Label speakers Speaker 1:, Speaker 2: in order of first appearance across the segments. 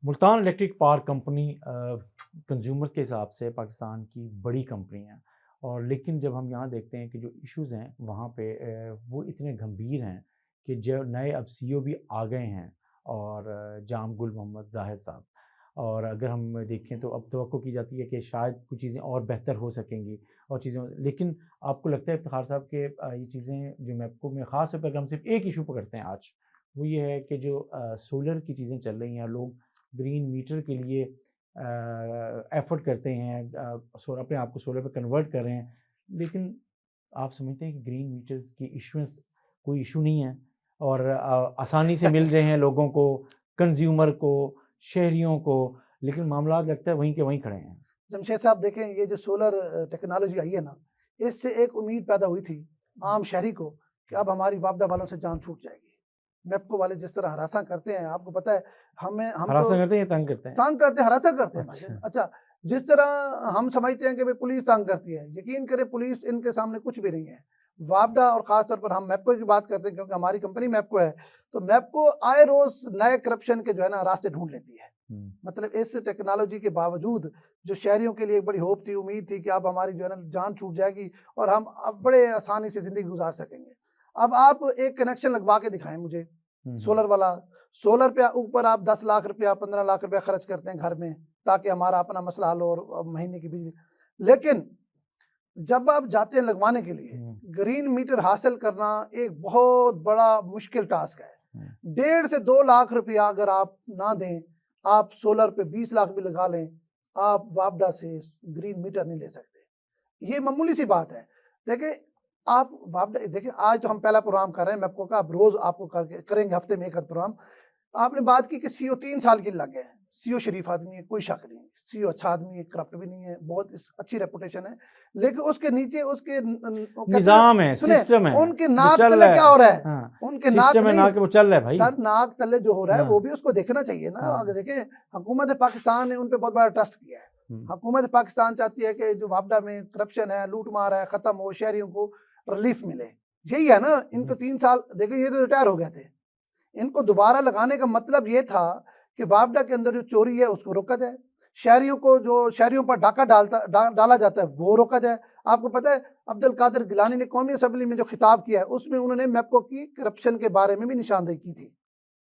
Speaker 1: Multan electric power company consumers के हिसाब से पाकिस्तान की बड़ी कंपनी है, और लेकिन जब हम यहाँ देखते हैं कि जो इश्यूज़ हैं वहाँ पे वो इतने गंभीर हैं कि जो नए अब सीईओ भी आ गए हैं, और जाम गुल मोहम्मद जाहिद साहब, और अगर हम देखें तो अब तवक्को की जाती है कि शायद कुछ चीज़ें और बेहतर हो सकेंगी और चीज़ें, लेकिन आपको लगता है इफ्तिखार साहब के ये चीज़ें जो मैपको में ख़ास तौर पर अगर हम सिर्फ एक इशू पकड़ते हैं आज, वो ये है कि जो सोलर की चीज़ें चल रही हैं, लोग ग्रीन मीटर के लिए एफ़र्ट करते हैं, सोलर अपने आप को सोलर पे कन्वर्ट कर रहे हैं, लेकिन आप समझते हैं कि ग्रीन मीटर्स की इशुएंस कोई इशू नहीं है और आसानी से मिल रहे हैं लोगों को, कंज्यूमर को, शहरियों को, लेकिन मामला लगता है वहीं के वहीं खड़े हैं।
Speaker 2: जमशेद साहब देखें, ये जो सोलर टेक्नोलॉजी आई है ना, इससे एक उम्मीद पैदा हुई थी आम शहरी को कि अब हमारी वापडा वालों से जान छूट जाएगी। मैपको वाले जिस तरह हरासा करते हैं, आपको पता है, हम
Speaker 1: हरासा
Speaker 2: तो
Speaker 1: करते हैं, तंग करते हैं,
Speaker 2: हरासा करते हैं। अच्छा, जिस तरह हम समझते हैं कि भाई पुलिस तंग करती है, यकीन करें पुलिस इनके सामने कुछ भी नहीं है। वापडा और ख़ास तौर पर हम मैपको की बात करते हैं क्योंकि हमारी कंपनी मैपको है, तो मैपको आए रोज़ नए करप्शन के जो है ना रास्ते ढूंढ लेती है। मतलब इस टेक्नोलॉजी के बावजूद जो शहरियों के लिए एक बड़ी होप थी, उम्मीद थी कि अब हमारी जो है ना जान छूट जाएगी और हम अब बड़े आसानी से ज़िंदगी गुजार सकेंगे। अब आप एक कनेक्शन लगवा के दिखाएं मुझे सोलर वाला। सोलर पे ऊपर आप 10 लाख रुपया 15 लाख रुपया खर्च करते हैं घर में ताकि हमारा अपना मसला हल हो और महीने की बिजली, लेकिन जब आप जाते हैं लगवाने के लिए, ग्रीन मीटर हासिल करना एक बहुत बड़ा मुश्किल टास्क है। 1.5 से 2 लाख रुपया अगर आप ना दें, आप सोलर पे 20 लाख भी लगा लें, आप वापडा से ग्रीन मीटर नहीं ले सकते। ये मामूली सी बात है। देखिए आप वापडा, देखिए आज तो हम पहला प्रोग्राम कर रहे हैं मैपको का, आप रोज आपको करके करेंगे हफ्ते में एक प्रोग्राम। आपने बात की कि सीईओ 3 साल के लग गए हैं। सीईओ शरीफ आदमी है, कोई शक नहीं, सीईओ अच्छा आदमी है, करप्ट भी नहीं है, बहुत अच्छी रेपुटेशन है, लेकिन उसके नीचे उसके
Speaker 1: निजाम है, सिस्टम है,
Speaker 2: उनके नाक तले क्या हो रहा है।
Speaker 1: हाँ,
Speaker 2: उनके नाक
Speaker 1: तले वो चल रहा है भाई,
Speaker 2: सर नाक तले जो हो रहा है वो भी उसको देखना चाहिए ना। अगर देखें, हुकूमत पाकिस्तान ने उन पर बहुत बड़ा ट्रस्ट किया है। हुकूमत पाकिस्तान चाहती है कि जो वापडा में करप्शन है, लूट मार है, खत्म हो, शहरियों को रिलीफ मिले। यही है ना। इनको 3 साल, देखिए ये तो रिटायर हो गए थे, इनको दोबारा लगाने का मतलब ये था कि वापडा के अंदर जो चोरी है उसको रोका जाए, शहरियों को जो शहरियों पर डाका डाला जाता है वो रोका जाए। आपको पता है अब्दुल कादिर गिलानी ने कौमी असम्बली में जो खिताब किया है उसमें उन्होंने मैपको की करप्शन के बारे में भी निशानदेही की थी।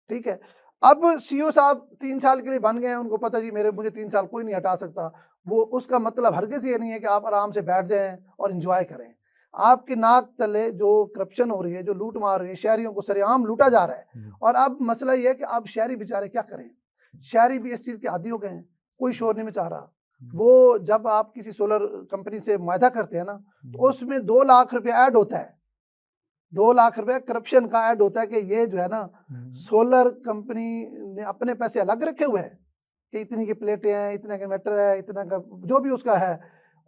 Speaker 2: ठीक है, अब सीईओ साहब 3 साल के लिए बन गए हैं, उनको पता जी मुझे 3 साल कोई नहीं हटा सकता। वो उसका मतलब हरगिज़ ये नहीं है कि आप आराम से बैठ जाएं और एंजॉय करें। आपके नाक तले जो करप्शन हो रही है, जो लूट मार रही है, शहरियों को सरेआम लूटा जा रहा है। और अब मसला ये है कि अब शहरी बेचारे क्या करें। शहरी भी इस चीज़ के आदी हो गए हैं, कोई शोर नहीं मचा रहा। वो जब आप किसी सोलर कंपनी से मुआहदा करते हैं ना, तो उसमें 2 लाख रुपया ऐड होता है, 2 लाख रुपया करप्शन का ऐड होता है कि ये जो है ना सोलर कंपनी ने अपने पैसे अलग रखे हुए हैं कि इतनी की प्लेटें हैं, इतना का इन्वर्टर है, इतना का जो भी उसका है,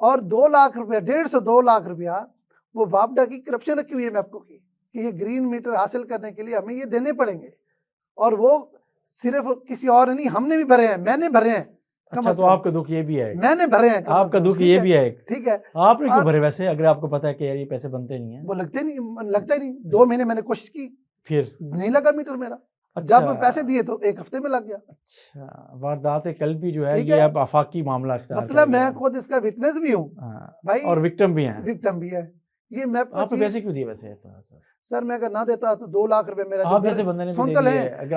Speaker 2: और 2 लाख रुपया, 1.5 से 2 लाख रुपया वो वापडा की करप्शन रखी हुई है मैपको की कि ये ग्रीन मीटर हासिल करने के लिए हमें ये देने पड़ेंगे। और वो सिर्फ किसी और नहीं, हमने भी भरे हैं, मैंने भरे हैं।
Speaker 1: अच्छा, तो आपका दुख ये भी है,
Speaker 2: मैंने भरे हैं,
Speaker 1: आपका दुख ये भी है।
Speaker 2: ठीक है,
Speaker 1: आपने क्यों भरे वैसे, अगर आपको पता है कि यार ये पैसे बनते नहीं है?
Speaker 2: वो लगता ही नहीं। 2 महीने मैंने कोशिश की,
Speaker 1: फिर
Speaker 2: नहीं लगा मीटर मेरा।
Speaker 1: अच्छा,
Speaker 2: जब पैसे दिए तो 1 हफ्ते में लग गया।
Speaker 1: अच्छा, वारदात कल भी जो है ये अब आफाकी मामला,
Speaker 2: मतलब मैं खुद इसका विटनेस भी हूँ भाई,
Speaker 1: और विक्टिम भी हैं।
Speaker 2: विक्टिम भी है। ये मैप
Speaker 1: आपने पैसे क्यों दिए वैसे?
Speaker 2: सर मैं अगर ना देता तो 2 लाख रुपए मेरा
Speaker 1: आप जैसे बंदे ने भी
Speaker 2: सुनते हैं,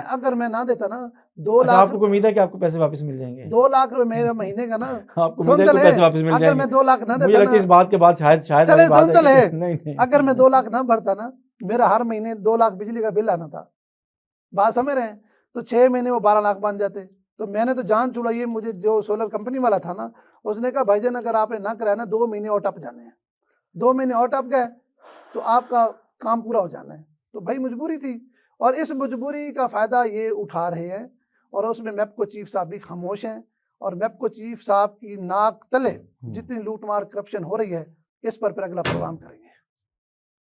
Speaker 2: अगर मैं ना देता ना 2 लाख,
Speaker 1: आपको उम्मीद है कि आपको पैसे वापस मिल जाएंगे?
Speaker 2: 2 लाख रुपए मेरे महीने का ना,
Speaker 1: आपको उम्मीद है कि पैसे वापस मिल जाएंगे?
Speaker 2: अगर मैं 2 लाख ना देता,
Speaker 1: मुझे लगता है इस बात के बाद शायद
Speaker 2: चले सुनते
Speaker 1: नहीं,
Speaker 2: अगर मैं 2 लाख ना भरता ना, मेरा हर महीने 2 लाख बिजली का बिल आना था। बात समझ रहे हैं? तो 6 महीने वो 12 लाख बन जाते। तो मैंने तो जान छुड़ाई। मुझे जो सोलर कंपनी वाला था ना, उसने कहा भाईजान अगर आपने ना कराया ना 2 महीने और टप जाने हैं, 2 महीने और टप गए तो आपका काम पूरा हो जाना है। तो भाई मजबूरी थी, और इस मजबूरी का फ़ायदा ये उठा रहे हैं, और उसमें मैपको चीफ साहब भी खामोश हैं। और मैपको चीफ साहब की नाक तले जितनी लूटमार करप्शन हो रही है, इस पर अगला प्रोग्राम करेंगे।